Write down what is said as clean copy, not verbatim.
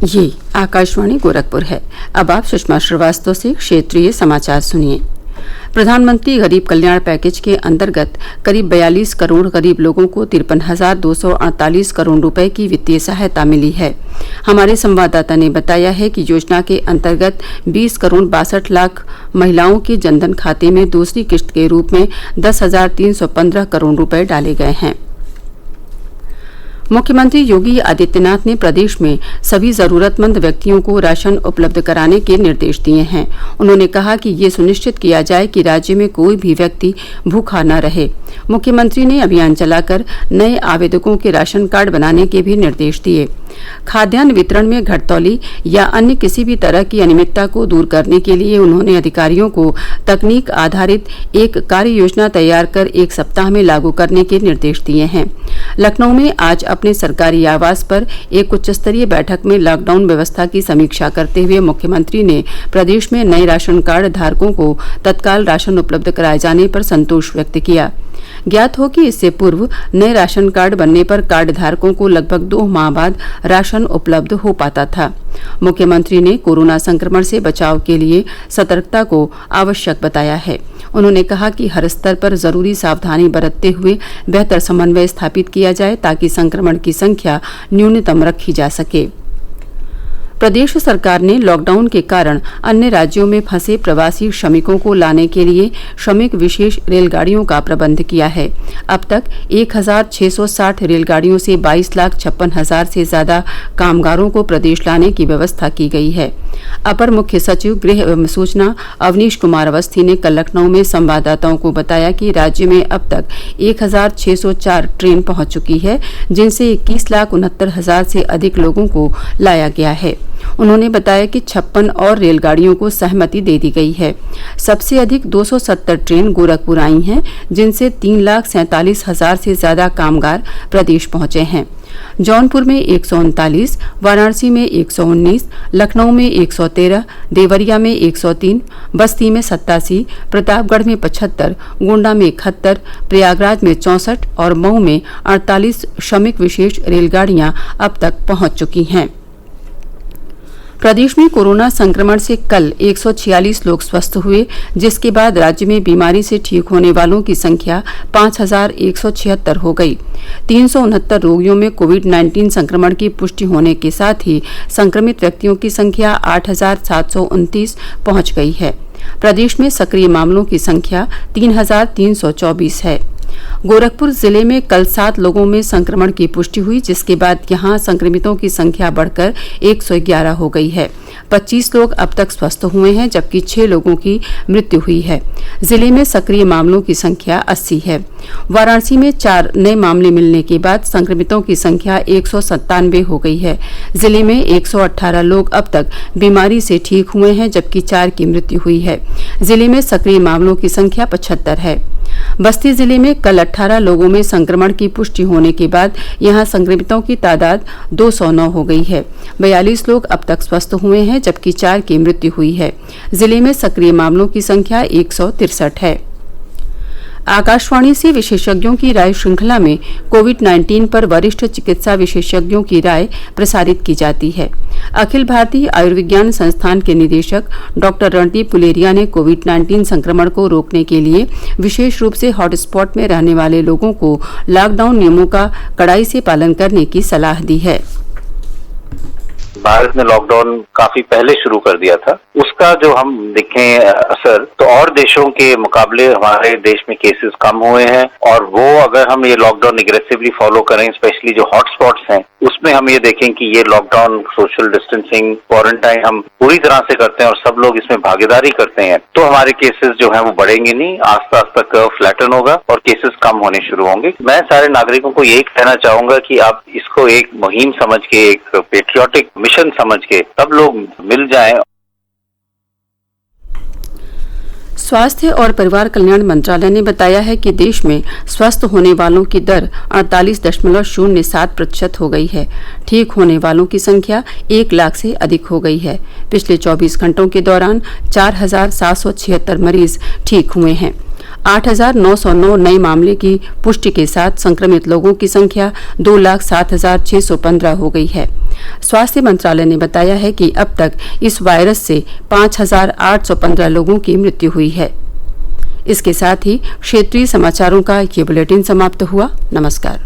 ये आकाशवाणी गोरखपुर है। अब आप सुषमा श्रीवास्तव से क्षेत्रीय समाचार सुनिए। प्रधानमंत्री गरीब कल्याण पैकेज के अंतर्गत करीब 42 करोड़ गरीब लोगों को 53,248 करोड़ रुपए की वित्तीय सहायता मिली है। हमारे संवाददाता ने बताया है कि योजना के अंतर्गत 20 करोड़ 62 लाख महिलाओं के जनधन खाते में दूसरी किश्त के रूप में 10,315 करोड़ रुपए डाले गए हैं। मुख्यमंत्री योगी आदित्यनाथ ने प्रदेश में सभी जरूरतमंद व्यक्तियों को राशन उपलब्ध कराने के निर्देश दिए हैं। उन्होंने कहा कि ये सुनिश्चित किया जाए कि राज्य में कोई भी व्यक्ति भूखा न रहे। मुख्यमंत्री ने अभियान चलाकर नए आवेदकों के राशन कार्ड बनाने के भी निर्देश दिए। खाद्यान्न वितरण में घटतौली या अन्य किसी भी तरह की अनियमितता को दूर करने के लिए उन्होंने अधिकारियों को तकनीक आधारित एक कार्य योजना तैयार कर 1 सप्ताह में लागू करने के निर्देश दिए हैं। लखनऊ में आज अपने सरकारी आवास पर एक उच्च स्तरीय बैठक में लॉकडाउन व्यवस्था की समीक्षा करते हुए मुख्यमंत्री ने प्रदेश में नए राशन कार्ड धारकों को तत्काल राशन उपलब्ध कराए जाने पर संतोष व्यक्त किया। ज्ञात हो कि इससे पूर्व नए राशन कार्ड बनने पर कार्ड धारकों को लगभग 2 माह बाद राशन उपलब्ध हो पाता था। मुख्यमंत्री ने कोरोना संक्रमण से बचाव के लिए सतर्कता को आवश्यक बताया है। उन्होंने कहा कि हर स्तर पर जरूरी सावधानी बरतते हुए बेहतर समन्वय स्थापित किया जाए ताकि संक्रमण की संख्या न्यूनतम रखी जा सके। प्रदेश सरकार ने लॉकडाउन के कारण अन्य राज्यों में फंसे प्रवासी श्रमिकों को लाने के लिए श्रमिक विशेष रेलगाड़ियों का प्रबंध किया है। अब तक 1,660 रेलगाड़ियों से 22,56,000 से ज्यादा कामगारों को प्रदेश लाने की व्यवस्था की गई है। अपर मुख्य सचिव गृह एवं सूचना अवनीश कुमार अवस्थी ने कल लखनऊ में संवाददाताओं को बताया कि राज्य में अब तक 1,604 ट्रेन पहुंच चुकी है, जिनसे 21,69,000 से अधिक लोगों को लाया गया है। उन्होंने बताया कि 56 और रेलगाड़ियों को सहमति दे दी गई है। सबसे अधिक 270 ट्रेन गोरखपुर आई हैं, जिनसे 3,47,000 से ज्यादा कामगार प्रदेश पहुंचे हैं। जौनपुर में 139, वाराणसी में 119, लखनऊ में 113, देवरिया में 103, बस्ती में 87, प्रतापगढ़ में 75, गोंडा में 71, प्रयागराज में 64 और मऊ में 48 श्रमिक विशेष रेलगाड़ियां अब तक पहुंच चुकी हैं। प्रदेश में कोरोना संक्रमण से कल 146 लोग स्वस्थ हुए, जिसके बाद राज्य में बीमारी से ठीक होने वालों की संख्या 5,176 हो गई। 369 रोगियों में कोविड-19 संक्रमण की पुष्टि होने के साथ ही संक्रमित व्यक्तियों की संख्या 8,729 पहुंच गई है। प्रदेश में सक्रिय मामलों की संख्या 3,324 है। गोरखपुर जिले में कल 7 लोगों में संक्रमण की पुष्टि हुई, जिसके बाद यहां संक्रमितों की संख्या बढ़कर 111 हो गई है। 25 लोग अब तक स्वस्थ हुए हैं, जबकि 6 लोगों की मृत्यु हुई है। जिले में सक्रिय मामलों की संख्या 80 है। वाराणसी में 4 नए मामले मिलने के बाद संक्रमितों की संख्या 197 हो गई है। जिले में 118 लोग अब तक बीमारी से ठीक हुए हैं, जबकि 4 की मृत्यु हुई है। जिले में सक्रिय मामलों की संख्या 75 है। बस्ती जिले में कल 18 लोगों में संक्रमण की पुष्टि होने के बाद यहां संक्रमितों की तादाद 209 हो गई है। 42 लोग अब तक स्वस्थ हुए हैं, जबकि 4 की मृत्यु हुई है। जिले में सक्रिय मामलों की संख्या 163 है। आकाशवाणी से विशेषज्ञों की राय श्रृंखला में कोविड-19 पर वरिष्ठ चिकित्सा विशेषज्ञों की राय प्रसारित की जाती है। अखिल भारतीय आयुर्विज्ञान संस्थान के निदेशक डॉक्टर रणदीप गुलेरिया ने कोविड-19 संक्रमण को रोकने के लिए विशेष रूप से हॉटस्पॉट में रहने वाले लोगों को लॉकडाउन नियमों का कड़ाई से पालन करने की सलाह दी है। भारत ने लॉकडाउन काफी पहले शुरू कर दिया था। उसका जो हम देखें असर, तो और देशों के मुकाबले हमारे देश में केसेस कम हुए हैं, और वो अगर हम ये लॉकडाउन एग्रेसिवली फॉलो करें, स्पेशली जो हॉटस्पॉट्स हैं, उसमें हम ये देखें कि ये लॉकडाउन, सोशल डिस्टेंसिंग, क्वारंटाइन हम पूरी तरह से करते हैं और सब लोग इसमें भागीदारी करते हैं, तो हमारे केसेस जो हैं वो बढ़ेंगे नहीं। आस्ता आस्ता कर्व फ्लैटन होगा और केसेस कम होने शुरू होंगे। मैं सारे नागरिकों को यही कहना चाहूंगा कि आप इसको एक मुहिम समझ के, एक पेट्रियोटिक मिशन समझ के सब लोग मिल जाएं। स्वास्थ्य और परिवार कल्याण मंत्रालय ने बताया है कि देश में स्वस्थ होने वालों की दर 48.07% हो गई है। ठीक होने वालों की संख्या 1 लाख से अधिक हो गई है। पिछले 24 घंटों के दौरान 4,776 मरीज ठीक हुए हैं। 8,909 नए मामले की पुष्टि के साथ संक्रमित लोगों की संख्या 2,07,615 हो गई है। स्वास्थ्य मंत्रालय ने बताया है कि अब तक इस वायरस से 5,815 लोगों की मृत्यु हुई है। इसके साथ ही क्षेत्रीय समाचारों का ये बुलेटिन समाप्त हुआ। नमस्कार।